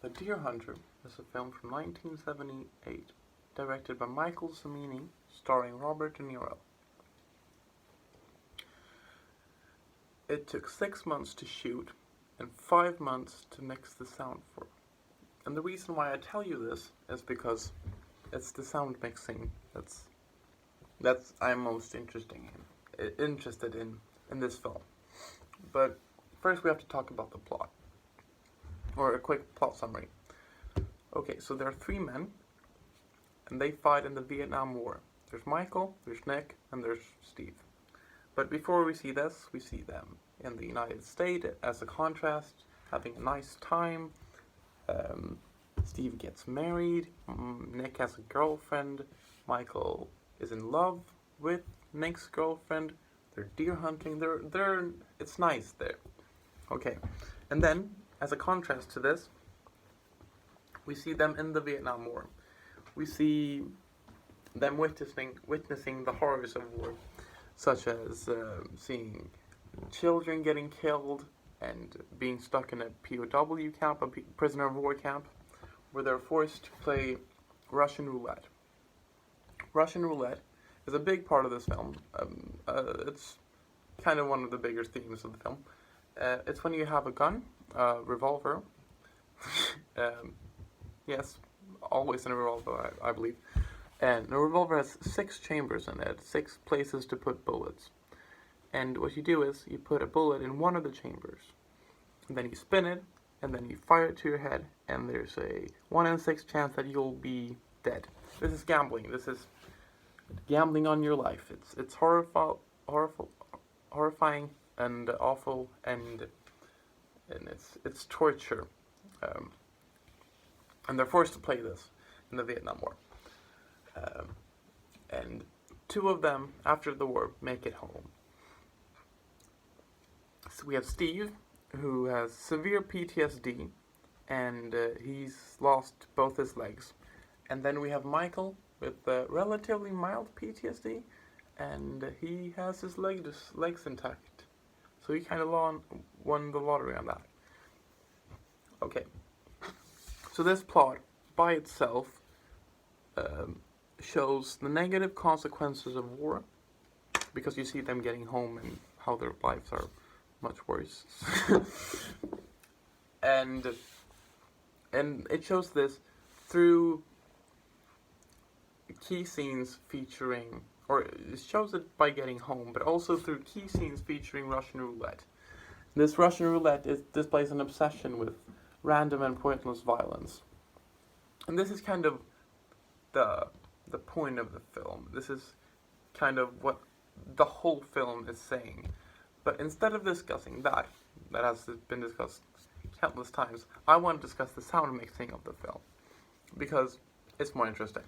The Deer Hunter is a film from 1978, directed by Michael Cimini, starring Robert De Niro. It took 6 months to shoot and 5 months to mix the sound for. And the reason why I tell you this is because it's the sound mixing that's I'm most interested in this film. But first we have to talk about the plot, or a quick plot summary. Okay, so there are 3 men, and they fight in the Vietnam War. There's Michael, there's Nick, and there's Steve. But before we see this, we see them in the United States as a contrast, having a nice time. Steve gets married, Nick has a girlfriend, Michael is in love with Nick's girlfriend, they're deer hunting, it's nice there. Okay, and then, as a contrast to this, we see them in the Vietnam War. We see them witnessing the horrors of war, such as seeing children getting killed and being stuck in a POW camp, a prisoner of war camp, where they're forced to play Russian roulette. Russian roulette is a big part of this film. It's kind of one of the bigger themes of the film. It's when you have a gun, a revolver, yes, always in a revolver, I believe. And the revolver has 6 chambers in it, 6 places to put bullets. And what you do is, you put a bullet in one of the chambers, and then you spin it, and then you fire it to your head, and there's a 1 in 6 chance that you'll be dead. This is gambling. This is gambling on your life. It's horrifying and awful, and it's torture. And they're forced to play this in the Vietnam War. And 2 of them, after the war, make it home. So we have Steve, who has severe PTSD, and he's lost both his legs. And then we have Michael with relatively mild PTSD, and he has his legs intact. So he kind of won the lottery on that. Okay. So this plot, by itself, shows the negative consequences of war, because you see them getting home and how their lives are much worse. and it shows this through key scenes featuring, or it shows it by getting home, but also through key scenes featuring Russian roulette. This Russian roulette displays an obsession with random and pointless violence. And this is kind of the point of the film. This is kind of what the whole film is saying. But instead of discussing that has been discussed countless times, I want to discuss the sound mixing of the film, because it's more interesting.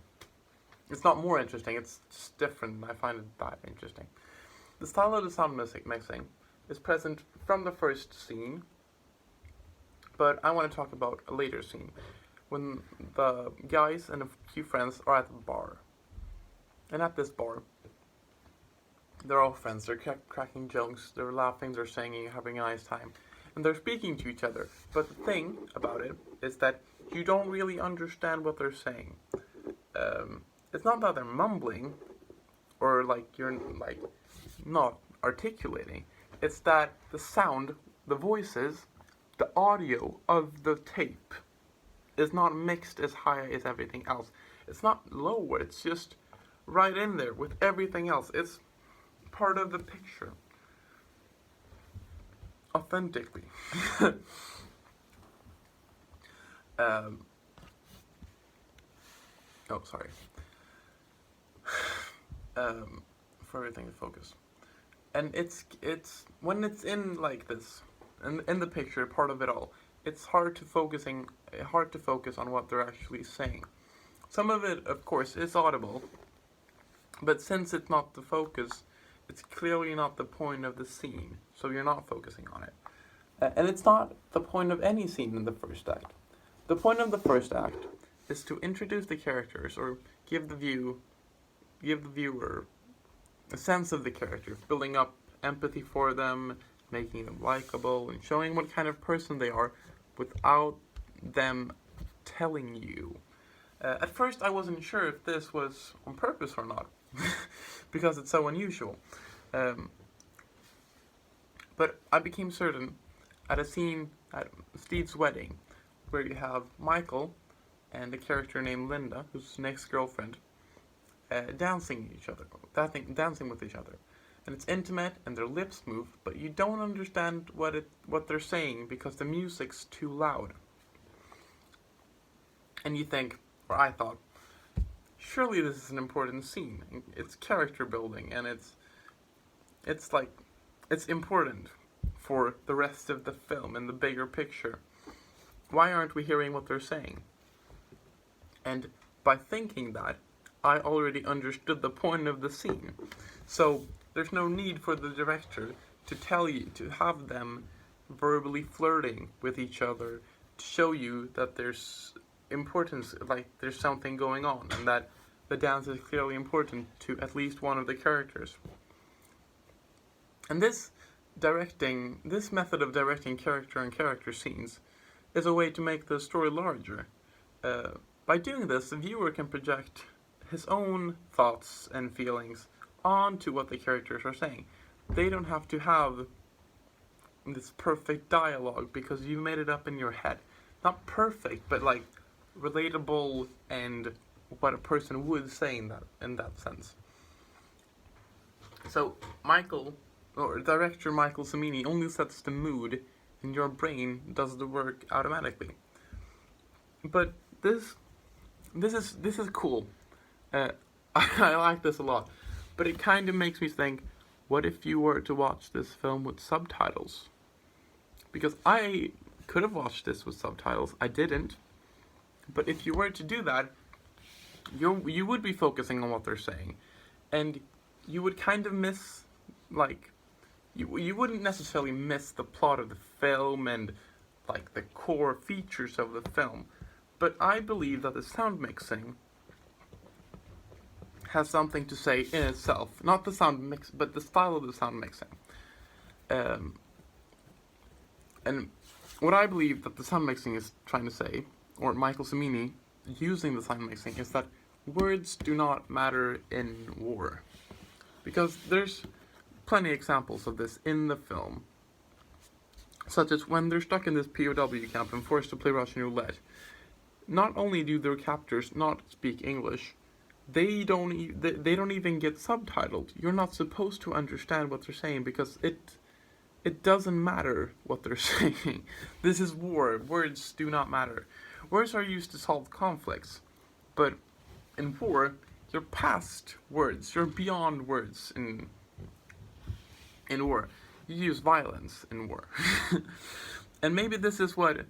It's not more interesting, it's just different, and I find it that interesting. The style of the sound mixing is present from the first scene, but I want to talk about a later scene, when the guys and a few friends are at the bar. And at this bar, they're all friends, they're cracking jokes, they're laughing, they're singing, having a nice time, and they're speaking to each other. But the thing about it is that you don't really understand what they're saying. It's not that they're mumbling, or you're not articulating. It's that the sound, the voices, the audio of the tape is not mixed as high as everything else. It's not lower, it's just right in there with everything else. It's part of the picture. Authentically. Sorry. For everything to focus. And it's when it's in like this, in the picture, part of it all, it's hard to focus on what they're actually saying. Some of it, of course, is audible, but since it's not the focus, it's clearly not the point of the scene, so you're not focusing on it. And it's not the point of any scene in the first act. The point of the first act is to introduce the characters, or give the viewer a sense of the characters, building up empathy for them, making them likable, and showing what kind of person they are without them telling you. At first, I wasn't sure if this was on purpose or not, because it's so unusual. Um, but I became certain at a scene at Steve's wedding, where you have Michael and a character named Linda, who's Nick's girlfriend, dancing dancing with each other, and it's intimate and their lips move, but you don't understand what they're saying because the music's too loud. And you think, or I thought, surely this is an important scene. It's character building, and it's important for the rest of the film and the bigger picture. Why aren't we hearing what they're saying? And by thinking that, I already understood the point of the scene. So there's no need for the director to tell you, to have them verbally flirting with each other, to show you that there's importance, like there's something going on, and that the dance is clearly important to at least one of the characters. And this method of directing character and character scenes is a way to make the story larger. By doing this, the viewer can project his own thoughts and feelings onto what the characters are saying. They don't have to have this perfect dialogue because you made it up in your head. Not perfect, but like relatable and what a person would say in that sense. So director Michael Cimini only sets the mood, and your brain does the work automatically. But this is cool. I like this a lot, but it kind of makes me think, what if you were to watch this film with subtitles? Because I could have watched this with subtitles. I didn't. But if you were to do that, you would be focusing on what they're saying, and you would kind of miss, like, you wouldn't necessarily miss the plot of the film and like the core features of the film, but I believe that the sound mixing has something to say in itself. Not the sound mix, but the style of the sound mixing. And what I believe that the sound mixing is trying to say, or Michael Cimini using the sound mixing, is that words do not matter in war. Because there's plenty of examples of this in the film. Such as when they're stuck in this POW camp and forced to play Russian roulette. Not only do their captors not speak English, they don't even get subtitled. You're not supposed to understand what they're saying because it doesn't matter what they're saying. This is war. Words do not matter. Words are used to solve conflicts, but in war, you're past words. You're beyond words in war. You use violence in war. And maybe this is what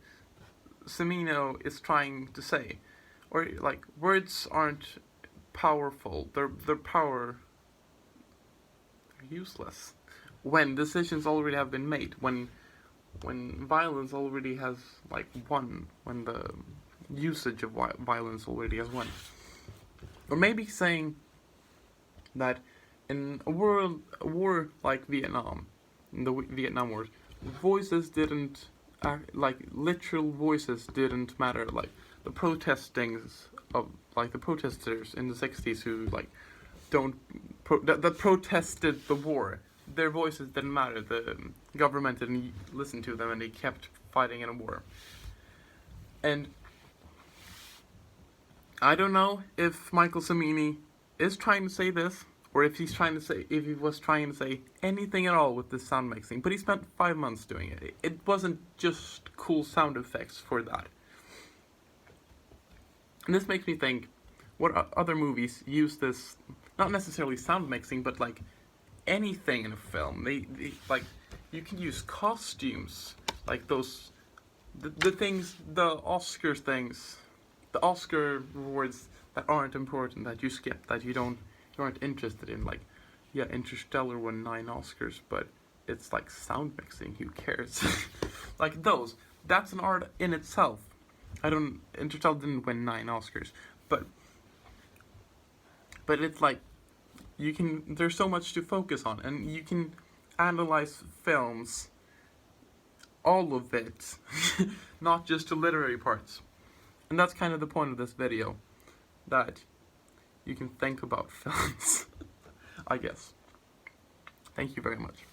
Cimino is trying to say. Or, like, words aren't powerful. They're useless. When decisions already have been made. When violence already has, like, won. When the usage of violence already has won. Or maybe saying that in a war like Vietnam, in the Vietnam Wars, voices didn't, literal voices didn't matter. Like the protesters in the 60s who that protested the war, their voices didn't matter. The government didn't listen to them, and they kept fighting in a war. And I don't know if Michael Cimini is trying to say this, or if he was trying to say anything at all with this sound mixing, but he spent 5 months doing it. It wasn't just cool sound effects for that. And this makes me think, what other movies use this, not necessarily sound mixing, but like anything in a film. They like, you can use costumes, like those, the things, the Oscar things, the Oscar awards that aren't important, that you skip, that you aren't interested in. Like, yeah, Interstellar won 9 Oscars, but it's like sound mixing, who cares? Like those, that's an art in itself. Interstellar didn't win 9 Oscars, but it's like, there's so much to focus on, and you can analyze films, all of it, not just the literary parts. And that's kind of the point of this video, that you can think about films, I guess. Thank you very much.